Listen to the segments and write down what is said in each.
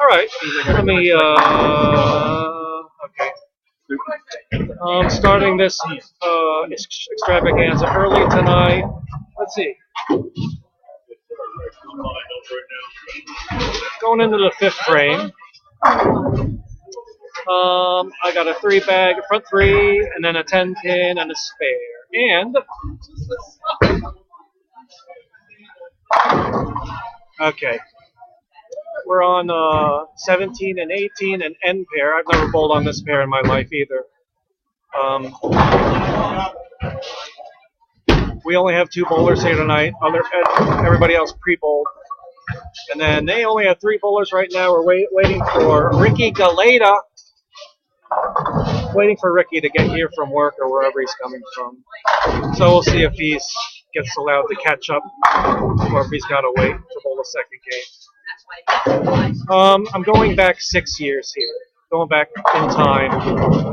All right. Let me. Okay. Starting this extravaganza early tonight. Let's see. Going into the fifth frame. I got a three bag, front three, and then a 10 pin and a spare. And okay, we're on 17 and 18 and end pair. I've never bowled on this pair in my life either. We only have two bowlers here tonight. Everybody else pre-bowled. And then they only have three bowlers right now. We're waiting for Ricky Galeta. Waiting for Ricky to get here from work or wherever he's coming from. So we'll see if he gets allowed to catch up or if he's got to wait to bowl the second game. I'm going back 6 years here. Going back in time.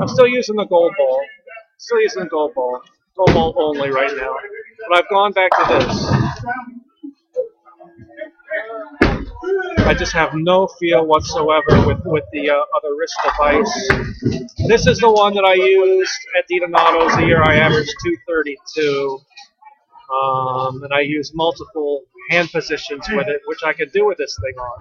I'm still using the gold ball. Still using the gold ball. Gold ball only right now. But I've gone back to this. I just have no feel whatsoever with the other wrist device. This is the one that I used at Donato's the year I averaged 232. And I used multiple hand positions with it, which I could do with this thing on.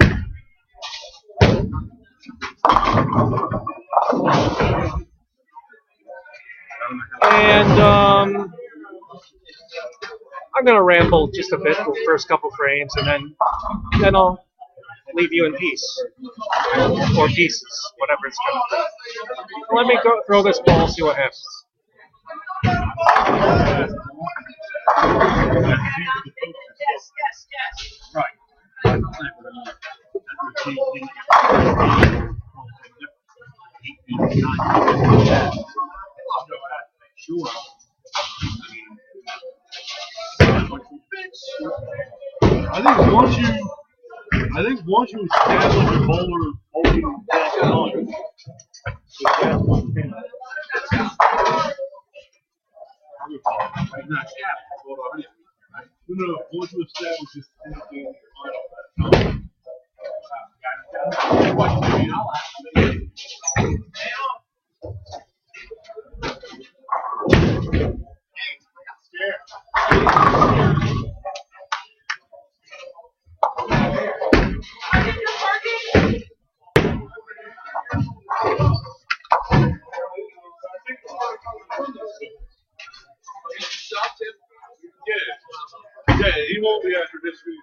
And I'm going to ramble just a bit for the first couple frames, and then I'll leave you in peace. Or pieces, whatever it's going to be. Let me go throw this ball, see what happens. I think once you establish a bowler holding back on, once you establish this yeah, he won't be after this week.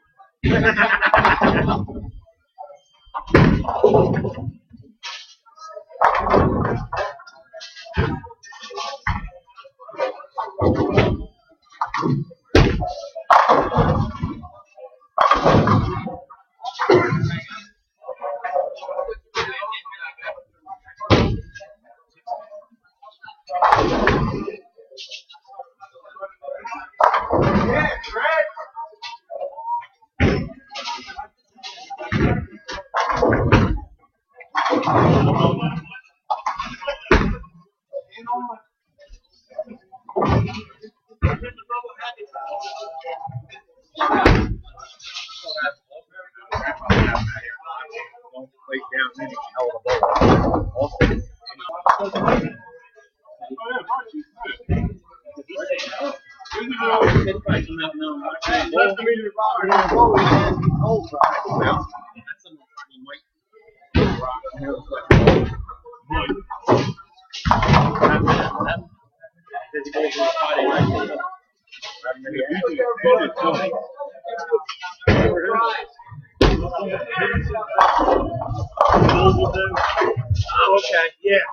Oh, okay. Yeah.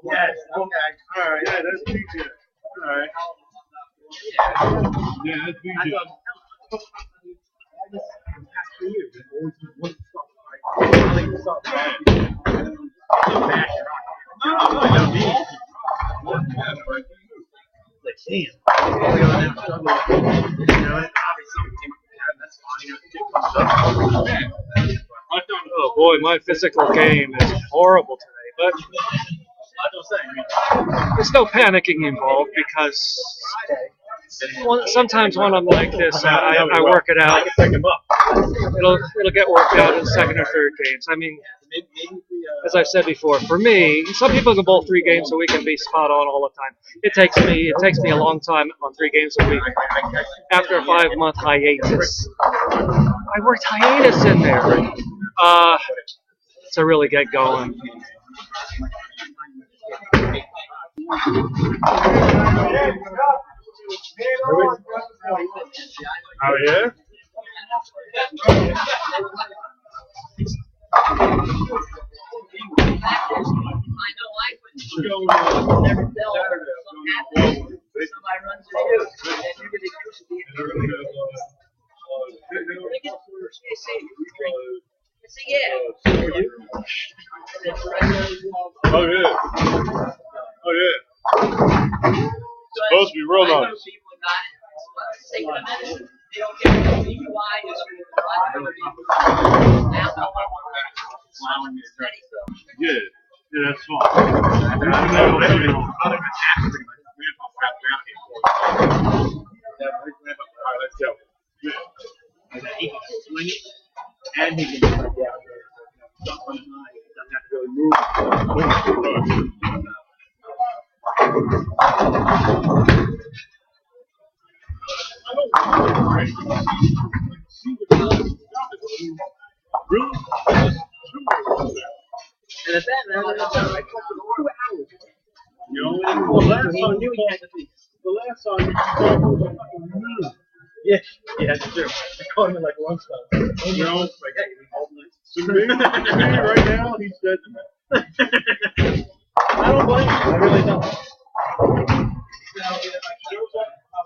Yes. Okay. All right. Yeah, that's PJ. All right. Yeah, that's PJ. Oh boy, my physical game is horrible today, but there's no panicking involved because Sometimes when I'm like this, I work it out. It'll get worked out in second or third games. I mean, as I've said before, for me, some people can bowl 3 games a week and be spot on all the time. It takes me a long time on 3 games a week. After a 5-month hiatus, I worked hiatus in there to really get going. Oh yeah. Oh yeah. Oh yeah. Supposed to be real nice. Yeah, yeah, that's And he can like, yeah, jump on high. He doesn't have to really move. Really? And at that, man, it's like 2 hours. You know, The last time yeah, that's true. I caught him at like lunchtime. You know, Like, hey, we all night. to me right now, he's dead to me. I don't blame you. I really don't.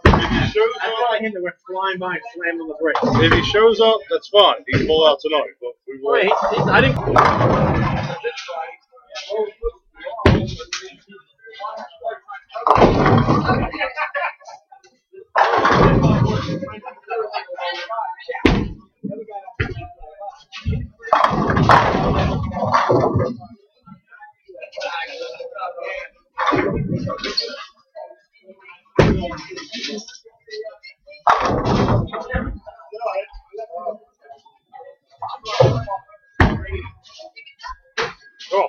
If he shows I up, saw him that went flying by and slammed on the brakes. if he shows up, that's fine. He can pull out tonight. But we will. Wait, I didn't. Oh.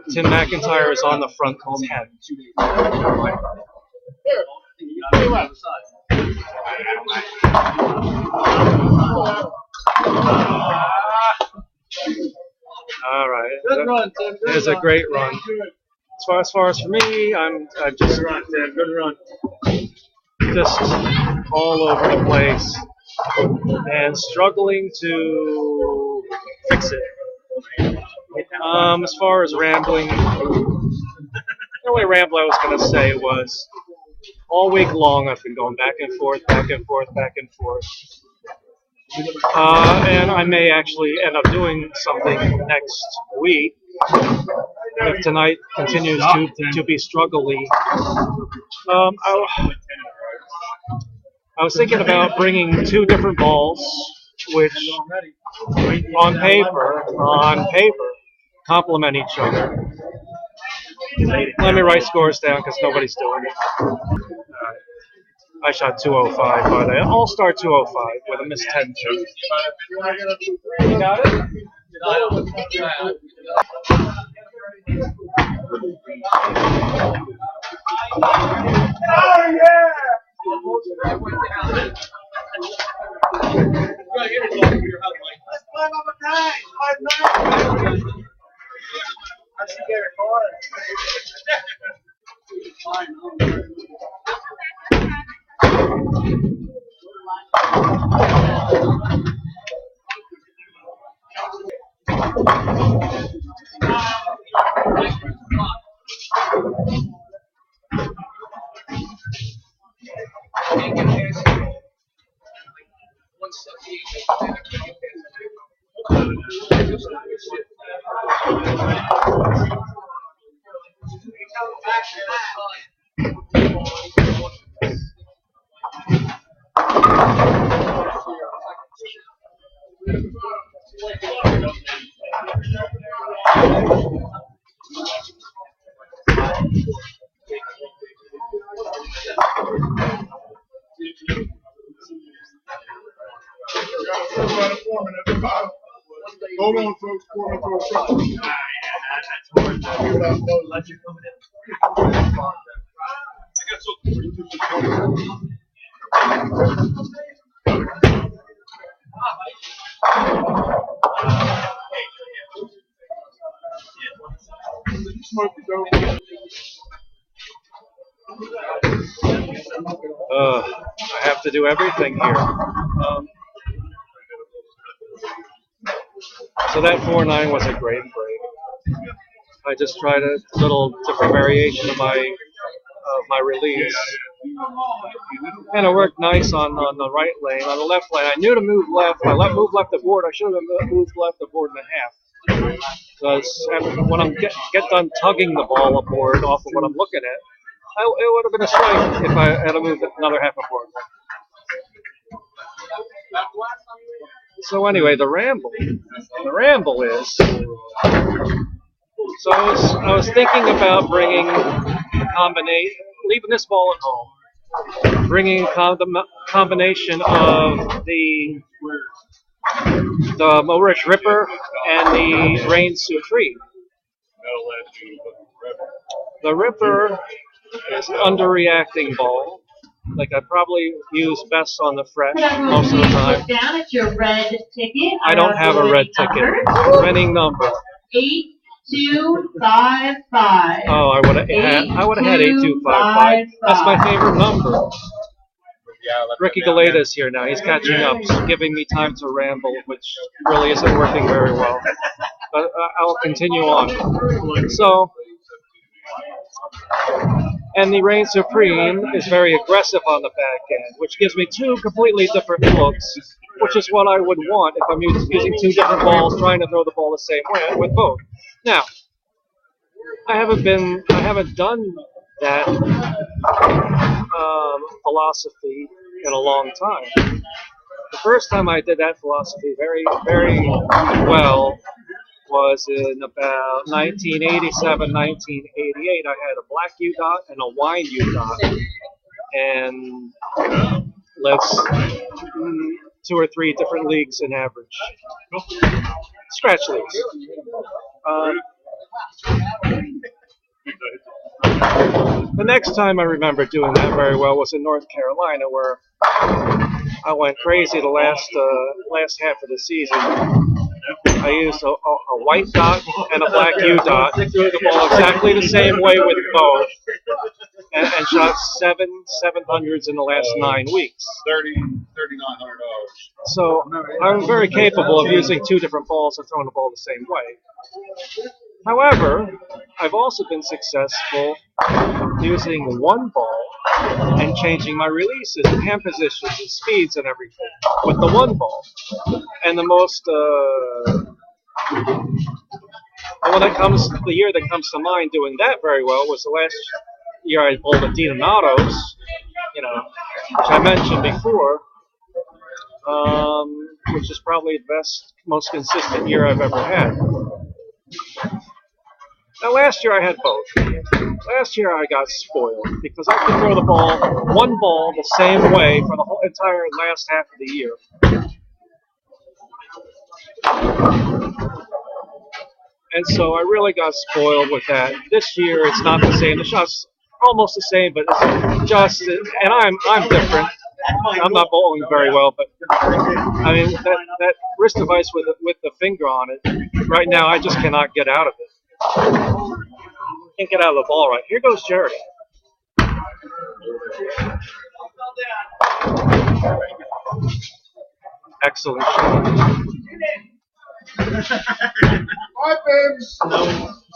Tim McIntyre is on the front 10. All right. Good run, Tim. It was a great run. As far as for me, I'm just Good run, Tim. Good run. just all over the place and struggling to fix it. As far as rambling, the only ramble I was going to say was all week long I've been going back and forth, back and forth, back and forth. And I may actually end up doing something next week if tonight continues to be struggly. I was thinking about bringing 2 different balls, which on paper complement each other. Let me write scores down because nobody's doing it. I shot 205, but All-Star 205 with a missed 10 feet. You got it? Hold on, folks. Pour me to a shot. I have to do everything here. So that 4.9 was a great break. I just tried a little different variation of my release, and it worked nice on the right lane. On the left lane, I knew to move left. I moved left the board. I should have moved left the board and a half. Because when I get done tugging the ball aboard off of what I'm looking at, it would have been a strike if I had moved another half a board. So anyway, the ramble is. So I was thinking about bringing leaving this ball at home, bringing a combination of the Moorish Ripper and the Reign Supreme. The Ripper is an underreacting ball. Like I probably use best on the fresh most of the time. Down at your red ticket. I don't have a red ticket. Winning number. 8255. Oh, I would have had 8255. That's my favorite number. Ricky Galeta is here now. He's catching up, giving me time to ramble, which really isn't working very well. But I'll continue on. So. And the Reign Supreme is very aggressive on the back end, which gives me two completely different looks, which is what I would want if I'm using two different balls, trying to throw the ball the same way with both. Now, I haven't done that philosophy in a long time. The first time I did that philosophy very, very well was in about 1987, 1988. I had a black U dot and a wine U dot, and let's 2 or 3 different leagues in average, scratch leagues. The next time I remember doing that very well was in North Carolina, where I went crazy the last half of the season. I used a white dot and a black U dot, threw the ball exactly the same way with both, and shot 700s in the last 9 weeks. $3,900. So I'm very capable of using 2 different balls and throwing the ball the same way. However, I've also been successful using one ball and changing my releases and hand positions and speeds and everything with the one ball. And the year that comes to mind doing that very well was the last year I bowled at Donato's, which I mentioned before, which is probably the best, most consistent year I've ever had. Now, last year I had both. Last year I got spoiled because I could throw the one ball the same way for the whole entire last half of the year. And so I really got spoiled with that. This year it's not the same. The shot's almost the same, but it's just, and I'm different. I'm not bowling very well, but I mean that wrist device with the finger on it. Right now, I just cannot get out of it. Can't get out of the ball right. Here goes Jerry. Excellent shot.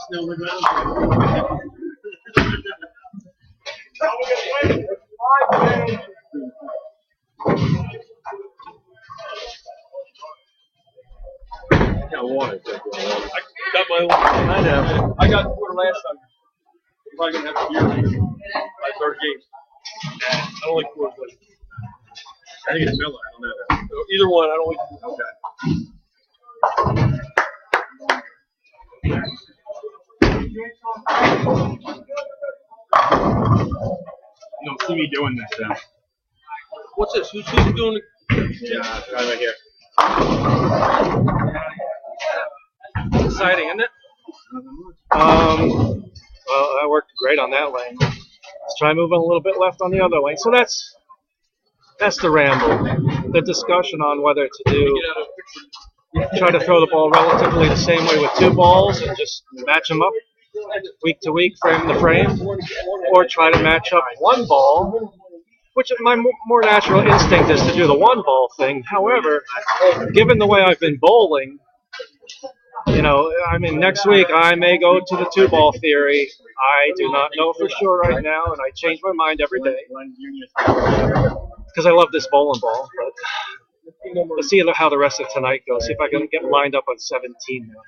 Snow the ground. Got water. I got my own. I know. I got quarter last time. I'm probably gonna have to yearly my third game. I don't like quarters. Like, I think it's Miller. I don't know that. so either one, I don't like. Okay. You don't see me doing this though. What's this? Who's doing it? Yeah, right here. Exciting, isn't it? Well, that worked great on that lane. Let's try moving a little bit left on the other lane. So that's the ramble, the discussion on whether to do try to throw the ball relatively the same way with two balls and just match them up week to week, frame to frame, or try to match up one ball, which my more natural instinct is to do the one ball thing. However, given the way I've been bowling, I mean, next week I may go to the two ball theory. I do not know for sure right now, and I change my mind every day because I love this bowling ball. But let's see how the rest of tonight goes. See if I can get lined up on 17 now.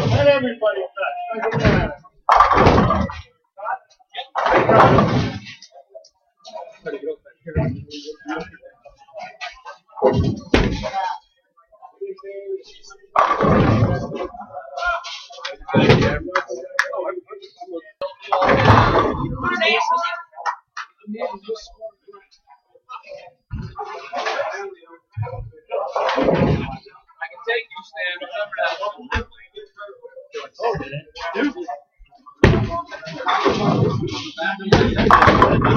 Let everybody touch.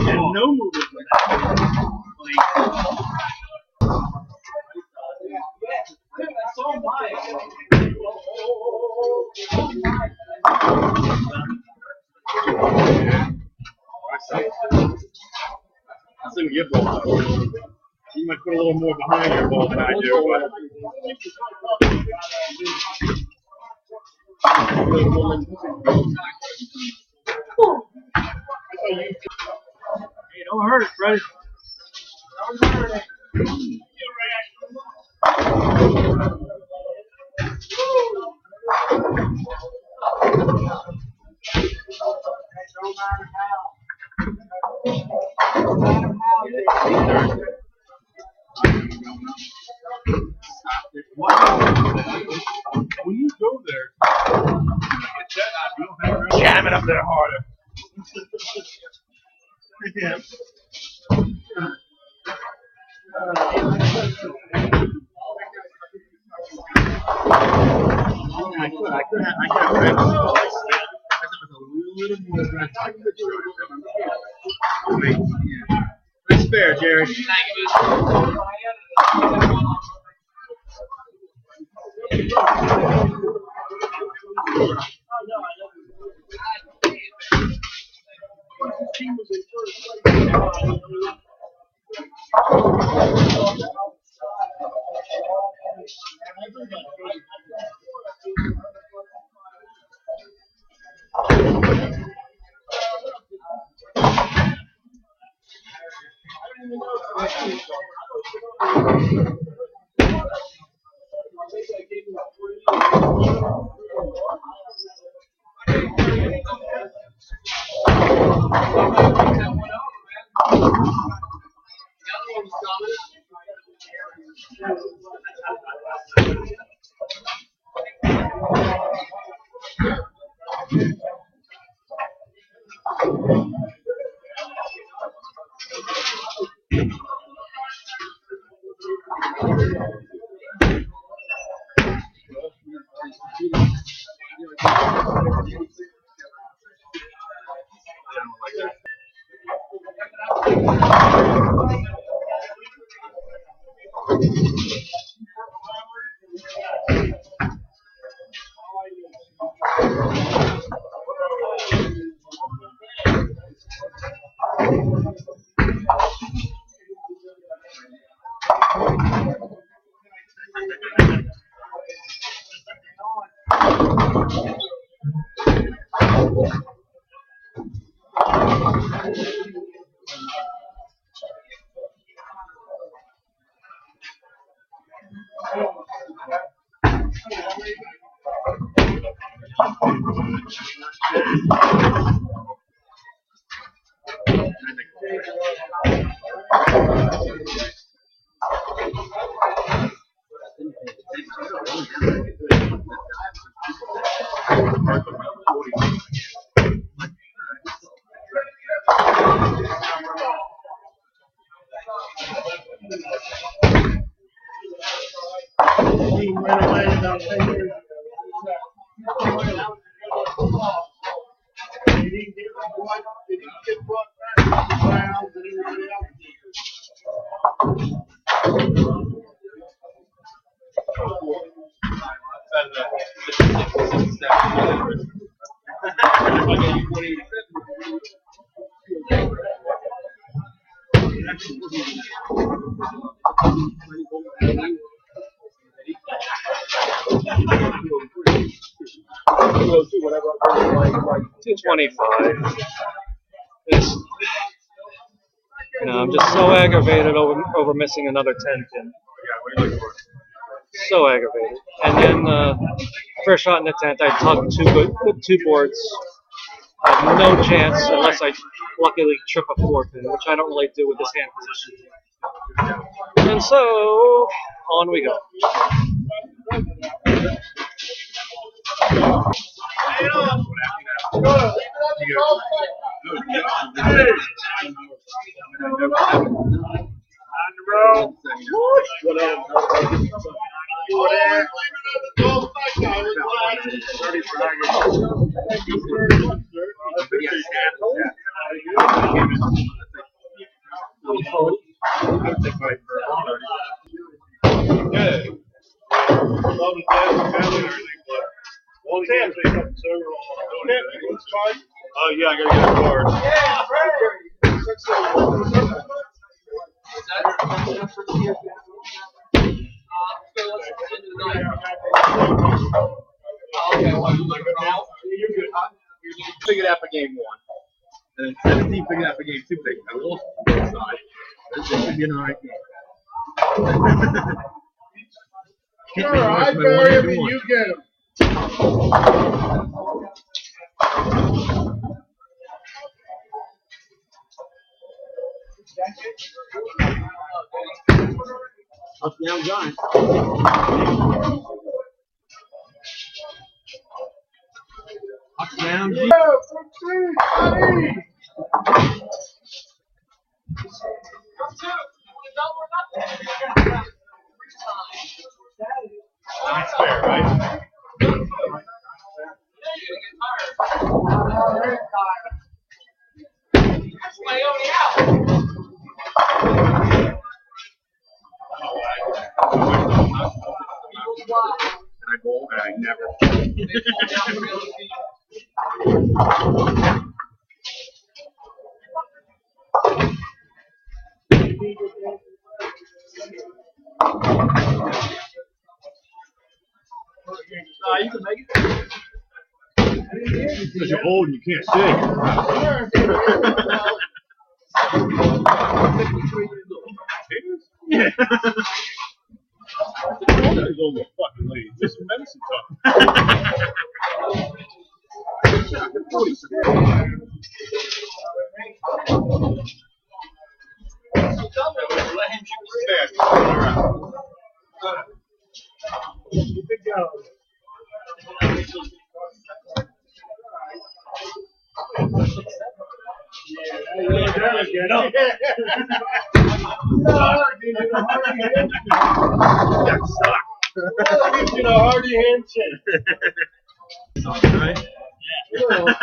And no movement. That's a good ball. You might put a little more behind your ball than I do, but. Hey, don't hurt it, Freddie. Don't hurt it. When you go there, jam it up there harder. Yeah. I could have read it. A little more aggressive. That's fair, Jerry. $225. It's, I'm just so aggravated over missing another 10 pin. So aggravated. And then first shot in the 10th, I tugged two boards. I have no chance unless I luckily trip a 4-pin, which I don't really do with this hand position. And so, on we go. Oh yeah, I gotta get a card. Pick it up for game 1. And then 17 pick it up for game 2. I lost the side. This should be an alright game. I bury him and you get him. Up down Giant. Up down. That's fair, right? I bowl and I never. You can make it. Because you're old and you can't see. Yeah. He's over a fucking lady. This is medicine talk. Let him shoot his fast. Good job. Hardy handshake. Right? Yeah.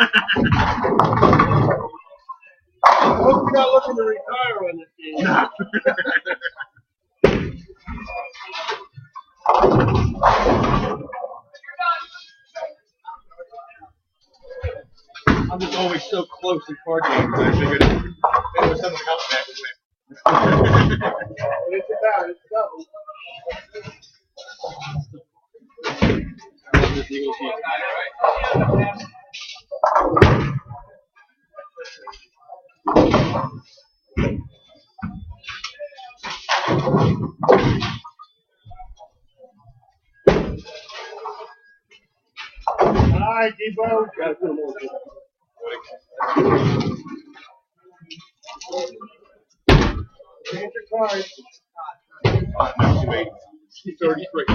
I hope you're not looking to retire on this game. I'm just always so close in card games. I figured it was something else back away. It's about it. Hi, Debo. Change your card. 33.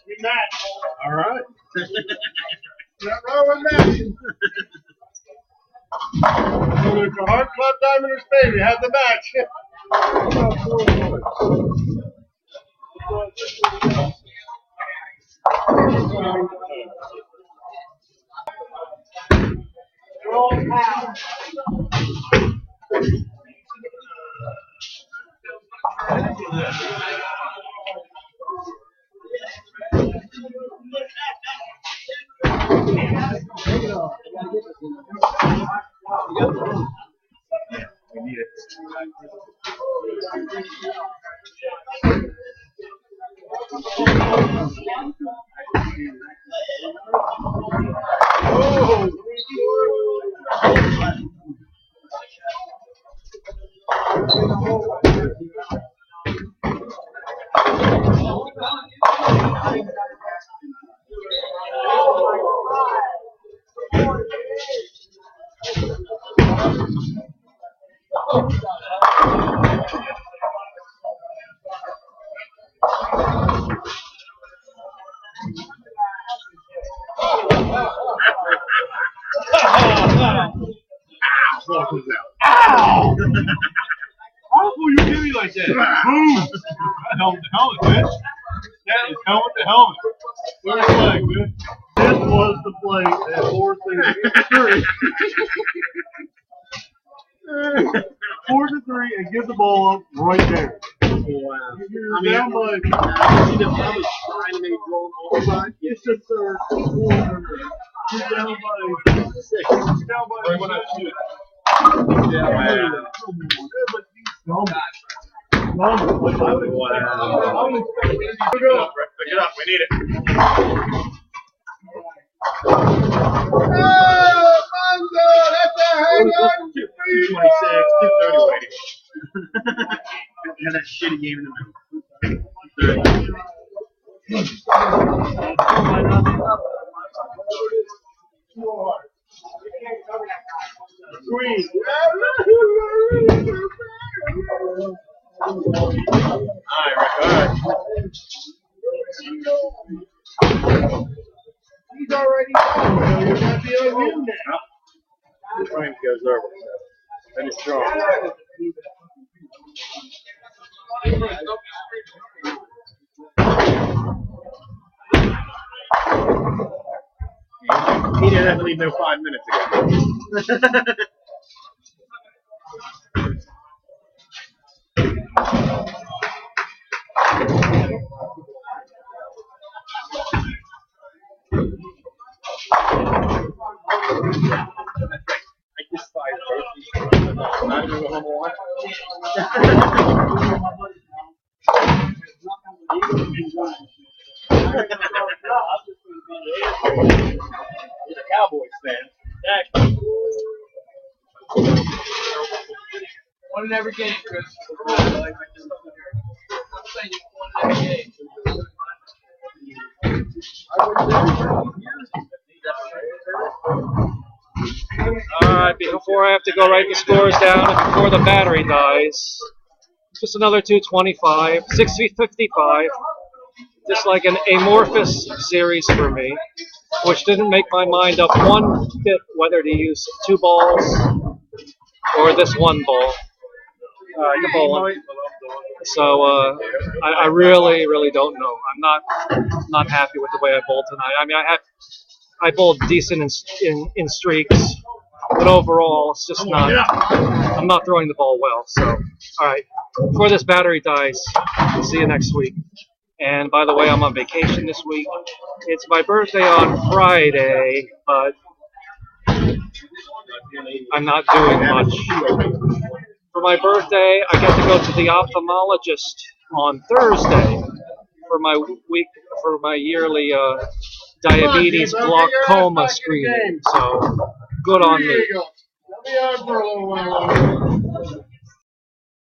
We match. All right. Not wrong with that. So there's a Heart Club Diamond or Spade. We have the match. We need it. Ow! How will you give me like that? Boom! Helmet to helmet, man. That is helmet to helmet. Where's the flag, man? This was the play at 4-3. 4-3 and give the ball up right there. Wow. You're down by. I was trying to make draw on the side. It's a third quarter. You're down by 6. You're down by. Right when I shoot it. Yeah, wow. Pick it up. We need it. Oh, Mongo! That's a hang on. 226, 230 waiting. And that shitty game in the middle. 230. Squeeze. Alright, alright. He's already gone. You're happy in there. Frank goes over. And it's strong. He didn't have to leave there 5 minutes ago. I despise both these things. I'm not even going home and watch He's a Cowboys fan. One in every game, Chris. I'm saying you won in every game. Alright, before I have to go write the scores down and before the battery dies, just another 225, 655. Just like an amorphous series for me, which didn't make my mind up one bit whether to use 2 balls or this 1 ball. The bowling. So I really, really don't know. I'm not happy with the way I bowled tonight. I mean, I bowled decent in streaks, but overall, it's just not. I'm not throwing the ball well. So, all right. Before this battery dies, we'll see you next week. And by the way, I'm on vacation this week. It's my birthday on Friday, but I'm not doing much. For my birthday, I get to go to the ophthalmologist on Thursday for my yearly diabetes glaucoma screening. So good on me. There you go. Let me on for a little while longer.